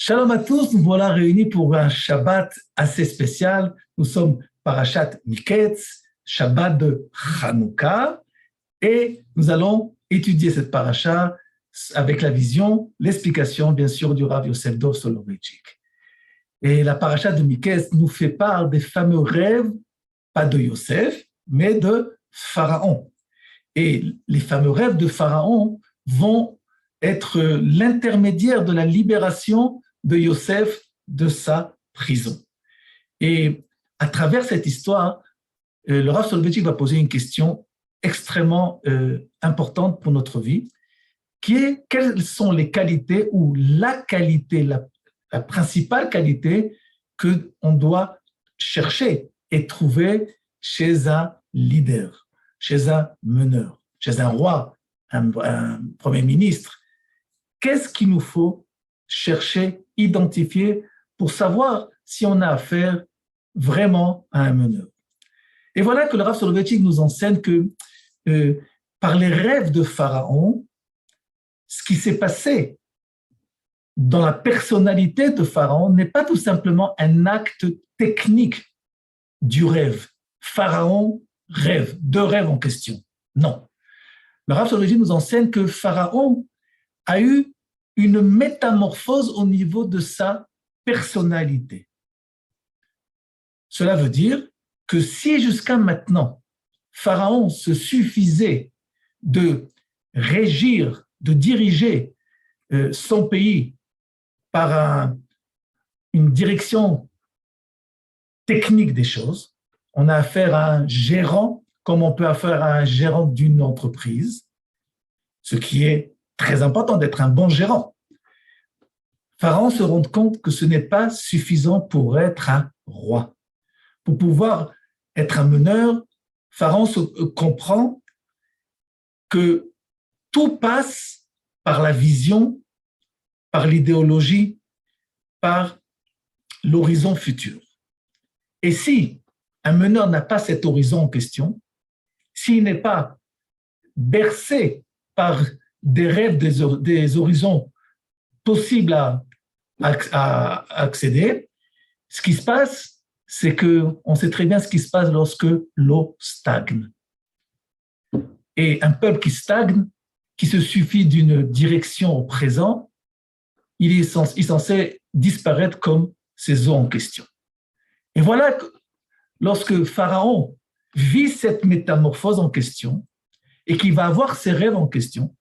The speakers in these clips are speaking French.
Shalom à tous, nous voilà réunis pour un Shabbat assez spécial. Nous sommes Parashat Miketz, Shabbat de Hanouka, et nous allons étudier cette parasha avec la vision, l'explication bien sûr du Rav Yosef Dov Soloveitchik. Et la parasha de Miketz nous fait part des fameux rêves, pas de Yosef, mais de Pharaon. Et les fameux rêves de Pharaon vont être l'intermédiaire de la libération de Yosef de sa prison. Et à travers cette histoire, le Rav Soloveitchik va poser une question extrêmement importante pour notre vie, qui est quelles sont les qualités ou la qualité, la principale qualité qu'on doit chercher et trouver chez un leader, chez un meneur, chez un roi, un premier ministre. Qu'est-ce qu'il nous faut chercher, identifier pour savoir si on a affaire vraiment à un meneur? Et voilà que le Rav Soloveitchik nous enseigne que par les rêves de Pharaon, ce qui s'est passé dans la personnalité de Pharaon n'est pas tout simplement un acte technique du rêve. Pharaon rêve, deux rêves en question. Non. Le Rav Soloveitchik nous enseigne que Pharaon a eu une métamorphose au niveau de sa personnalité. Cela veut dire que si jusqu'à maintenant, Pharaon se suffisait de régir, de diriger son pays par une direction technique des choses, on a affaire à un gérant, comme on peut affaire à un gérant d'une entreprise, ce qui est très important d'être un bon gérant. Pharaon se rend compte que ce n'est pas suffisant pour être un roi. Pour pouvoir être un meneur, Pharaon comprend que tout passe par la vision, par l'idéologie, par l'horizon futur. Et si un meneur n'a pas cet horizon en question, s'il n'est pas bercé par des rêves, des horizons possibles à accéder, ce qui se passe, c'est qu'on sait très bien ce qui se passe lorsque l'eau stagne. Et un peuple qui stagne, qui se suffit d'une direction au présent, il est censé disparaître comme ces eaux en question. Et voilà que lorsque Pharaon vit cette métamorphose en question et qu'il va avoir ses rêves en question,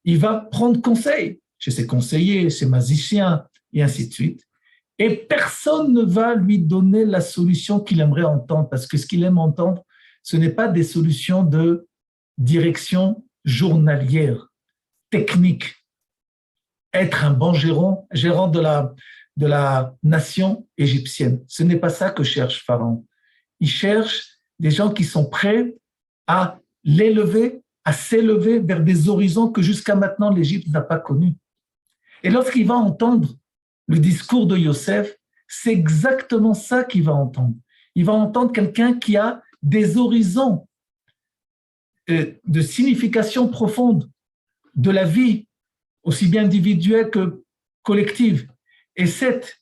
il va prendre conseil chez ses conseillers, ses magiciens, et ainsi de suite. Et personne ne va lui donner la solution qu'il aimerait entendre, parce que ce qu'il aime entendre, ce n'est pas des solutions de direction journalière, technique. Être un bon gérant de la nation égyptienne. Ce n'est pas ça que cherche Pharaon. Il cherche des gens qui sont prêts à l'élever, à s'élever vers des horizons que jusqu'à maintenant l'Égypte n'a pas connus. Et lorsqu'il va entendre le discours de Yosef, c'est exactement ça qu'il va entendre. Il va entendre quelqu'un qui a des horizons de signification profonde de la vie, aussi bien individuelle que collective. Et cette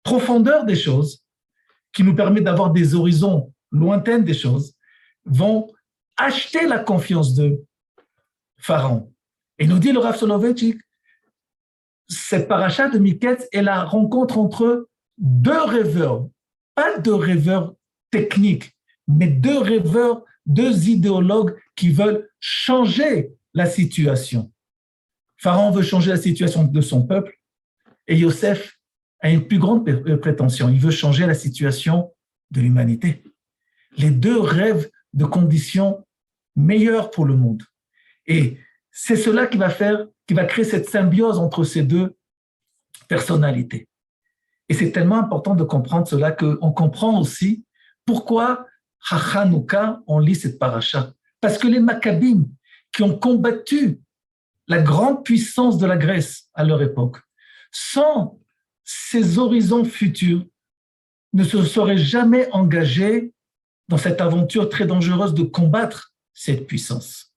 profondeur des choses, qui nous permet d'avoir des horizons lointains des choses, vont acheter la confiance de Pharaon. Et nous dit le Rav Soloveitchik, cette paracha de Miketz est la rencontre entre deux rêveurs, pas deux rêveurs techniques, mais deux rêveurs, deux idéologues qui veulent changer la situation. Pharaon veut changer la situation de son peuple et Yosef a une plus grande prétention. Il veut changer la situation de l'humanité. Les deux rêvent de conditions meilleures pour le monde. Et c'est cela qui va créer cette symbiose entre ces deux personnalités. Et c'est tellement important de comprendre cela qu'on comprend aussi pourquoi à Hanouka, on lit cette paracha. Parce que les Maccabim, qui ont combattu la grande puissance de la Grèce à leur époque, sans ces horizons futurs, ne se seraient jamais engagés dans cette aventure très dangereuse de combattre cette puissance.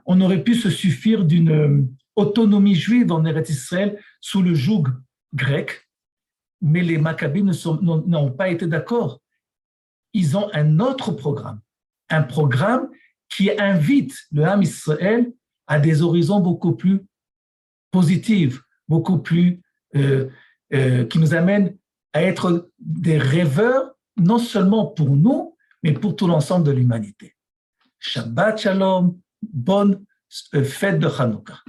On aurait pu se suffire d'une autonomie juive en Eretz Israël sous le joug grec, mais les Maccabées n'ont pas été d'accord. Ils ont un autre programme, un programme qui invite le Ham Israël à des horizons beaucoup plus positifs, beaucoup plus qui nous amènent à être des rêveurs, non seulement pour nous, mais pour tout l'ensemble de l'humanité. Shabbat Shalom, bonne fête de Hanouka.